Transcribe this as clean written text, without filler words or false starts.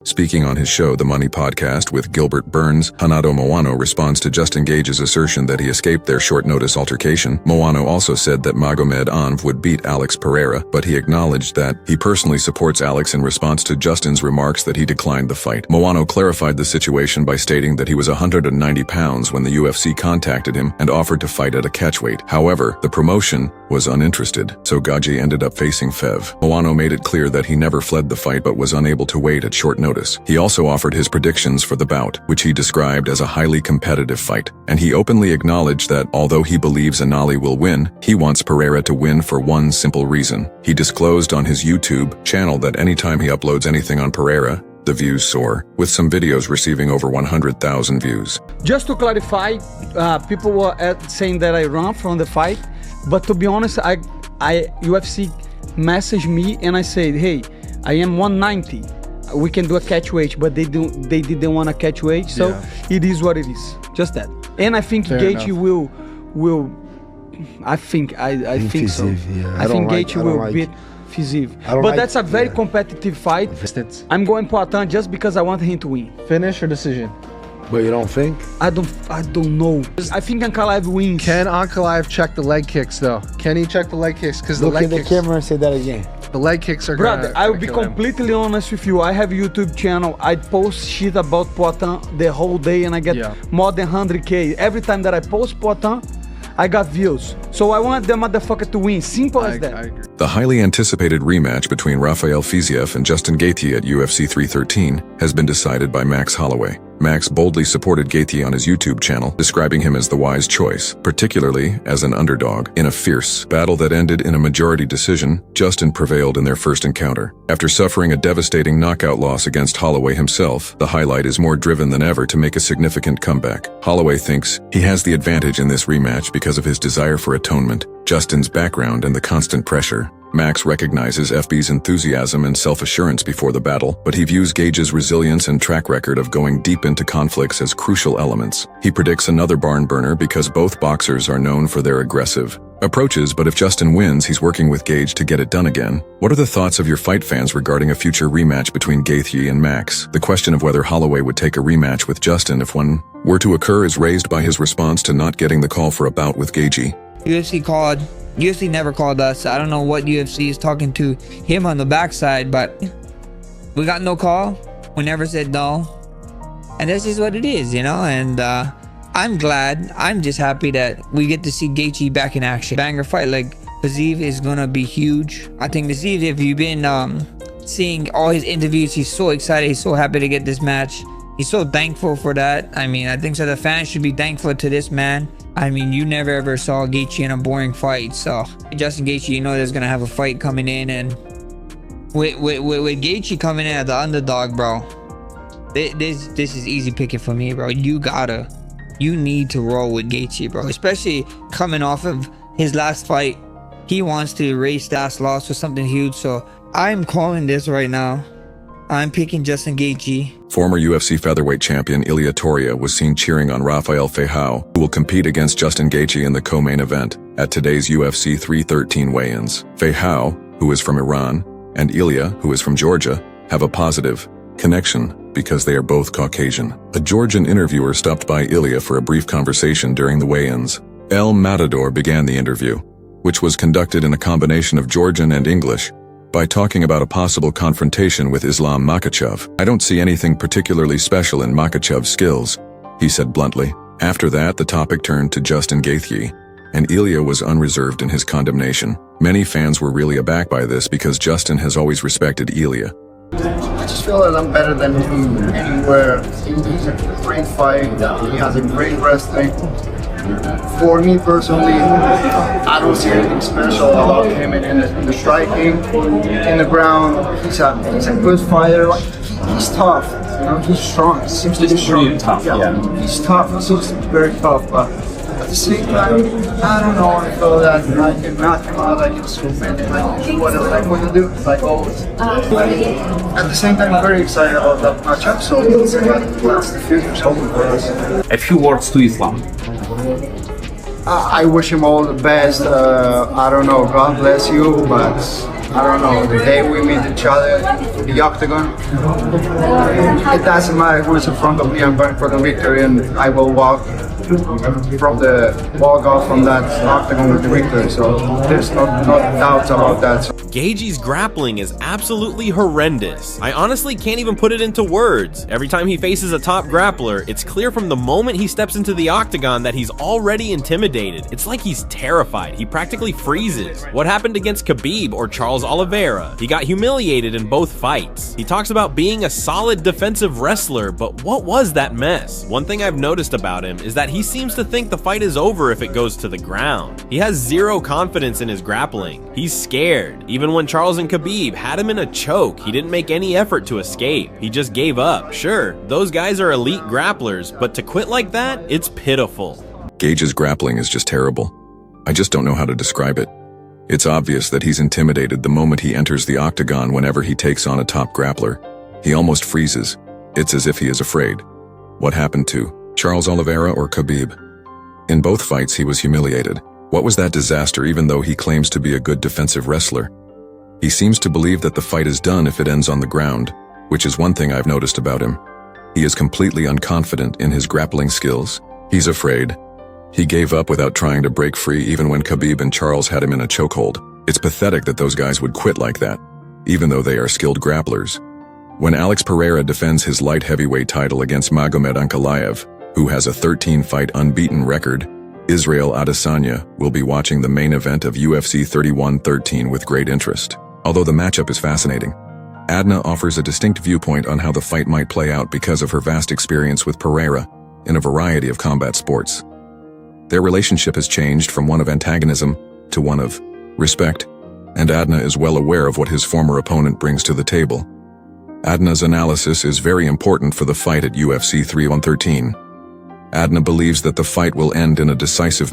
Speaking on his show, The Money Podcast, with Gilbert Burns, Renato Moano responds to Justin Gage's assertion that he escaped their short-notice altercation. Moano also said that Magomed Anv would beat Alex Pereira, but he acknowledged that he personally supports Alex in response to Justin's remarks that he declined the fight. Moano clarified the situation by stating that he was 190 pounds when the UFC contacted him and offered to fight at a catchweight. However, the promotion was uninterested, so Gaethje ended up facing Fev. Moano made it clear that he never fled the fight but was unable to wait at short notice. He also offered his predictions for the bout, which he described as a highly competitive fight, and he openly acknowledged that although he believes Anali will win, he wants Pereira to win for one simple reason. He disclosed on his YouTube channel that anytime he uploads anything on Pereira, the views soar, with some videos receiving over 100,000 views. Just to clarify, people were saying that I ran from the fight, but to be honest, UFC messaged me and I said, hey, I am 190. We can do a catch weight, but they didn't want a catch weight, so it is what it is. Just that. And I think Gaethje will. I think so. Yeah. I think Gaethje will beat Fiziev. But that's a very competitive fight. I'm going Poatan just because I want him to win. Finish or decision? But you don't think? I don't know. I think Ankalaev wins. Can Ankalaev check the leg kicks though? Can he check the leg kicks? Because the Look leg at the kicks, camera and say that again. the leg kicks are Brother, I will be completely honest with you. I have a YouTube channel. I post shit about Poatan the whole day and I get more than 100K. Every time that I post Poatan, I got views. So I want the motherfucker to win. Simple as that. I agree. The highly anticipated rematch between Rafael Fiziev and Justin Gaethje at UFC 313 has been decided by Max Holloway. Max boldly supported Gaethje on his YouTube channel, describing him as the wise choice, particularly as an underdog. In a fierce battle that ended in a majority decision, Justin prevailed in their first encounter. After suffering a devastating knockout loss against Holloway himself, the highlight is more driven than ever to make a significant comeback. Holloway thinks he has the advantage in this rematch because of his desire for atonement, Justin's background, and the constant pressure. Max recognizes FB's enthusiasm and self-assurance before the battle, but he views Gage's resilience and track record of going deep into conflicts as crucial elements. He predicts another barn burner because both boxers are known for their aggressive approaches, but if Justin wins, he's working with Gaethje to get it done again. What are the thoughts of your fight fans regarding a future rematch between Gaethje and Max? The question of whether Holloway would take a rematch with Justin if one were to occur is raised by his response to not getting the call for a bout with Gaethje. UFC never called us. I don't know what UFC is talking to him on the backside, but we got no call. We never said no. And this is what it is, you know? And I'm glad. I'm just happy that we get to see Gaethje back in action. Banger fight. Like, Fiziev is going to be huge. I think Fiziev, if you've been seeing all his interviews, he's so excited. He's so happy to get this match. He's so thankful for that. I mean, I think so the fans should be thankful to this man. I mean, you never ever saw Gaethje in a boring fight. So Justin Gaethje, you know there's gonna have a fight coming in, and with Gaethje coming in as the underdog, bro, this is easy picking for me, bro. You need to roll with Gaethje, bro, especially coming off of his last fight. He wants to erase that loss with something huge. So I'm calling this right now. I'm picking Justin Gaethje. Former UFC featherweight champion Ilia Topuria was seen cheering on Rafael Fiziev, who will compete against Justin Gaethje in the co-main event at today's UFC 313 weigh-ins. Fiziev, who is from Iran, and Ilia, who is from Georgia, have a positive connection because they are both Caucasian. A Georgian interviewer stopped by Ilia for a brief conversation during the weigh-ins. El Matador began the interview, which was conducted in a combination of Georgian and English, by talking about a possible confrontation with Islam Makhachev. I don't see anything particularly special in Makhachev's skills, he said bluntly. After that, the topic turned to Justin Gaethje, and Ilia was unreserved in his condemnation. Many fans were really aback by this because Justin has always respected Ilia. I just feel that I'm better than him anywhere. He's a great fight. He has a great wrestling. For me personally, I don't see anything special about him in the striking, in the ground. He's a good fighter. Like, he's tough. You know, he's strong. He seems to be strong. Tough, yeah. He's tough. He seems to be very tough. But at the same time, I don't know. I feel that I can knock him out. I can scoop him. I can do what I want to do, like always. At the same time, I'm very excited about that matchup. So let's see what the future's holding for us. A few words to Islam. I wish him all the best. I don't know, God bless you, but I don't know, the day we meet each other in the octagon, it doesn't matter who is in front of me, I'm going for the victory, and I will walk off from that octagon with the victory. So there's no doubts about that. Gaethje's grappling is absolutely horrendous. I honestly can't even put it into words. Every time he faces a top grappler, it's clear from the moment he steps into the octagon that he's already intimidated. It's like he's terrified. He practically freezes. What happened against Khabib or Charles Oliveira? He got humiliated in both fights. He talks about being a solid defensive wrestler, but what was that mess? One thing I've noticed about him is that he seems to think the fight is over if it goes to the ground. He has zero confidence in his grappling. He's scared. Even when Charles and Khabib had him in a choke, he didn't make any effort to escape. He just gave up. Sure, those guys are elite grapplers, but to quit like that, it's pitiful. Gaethje's grappling is just terrible. I just don't know how to describe it. It's obvious that he's intimidated the moment he enters the octagon whenever he takes on a top grappler. He almost freezes. It's as if he is afraid. What happened to Charles Oliveira or Khabib? In both fights, he was humiliated. What was that disaster even though he claims to be a good defensive wrestler? He seems to believe that the fight is done if it ends on the ground, which is one thing I've noticed about him. He is completely unconfident in his grappling skills. He's afraid. He gave up without trying to break free even when Khabib and Charles had him in a chokehold. It's pathetic that those guys would quit like that, even though they are skilled grapplers. When Alex Pereira defends his light heavyweight title against Magomed Ankalaev, who has a 13-fight unbeaten record, Israel Adesanya will be watching the main event of UFC 3113 with great interest. Although the matchup is fascinating, Adna offers a distinct viewpoint on how the fight might play out because of her vast experience with Pereira in a variety of combat sports. Their relationship has changed from one of antagonism to one of respect, and Adna is well aware of what his former opponent brings to the table. Adna's analysis is very important for the fight at UFC 3113. Adna believes that the fight will end in a decisive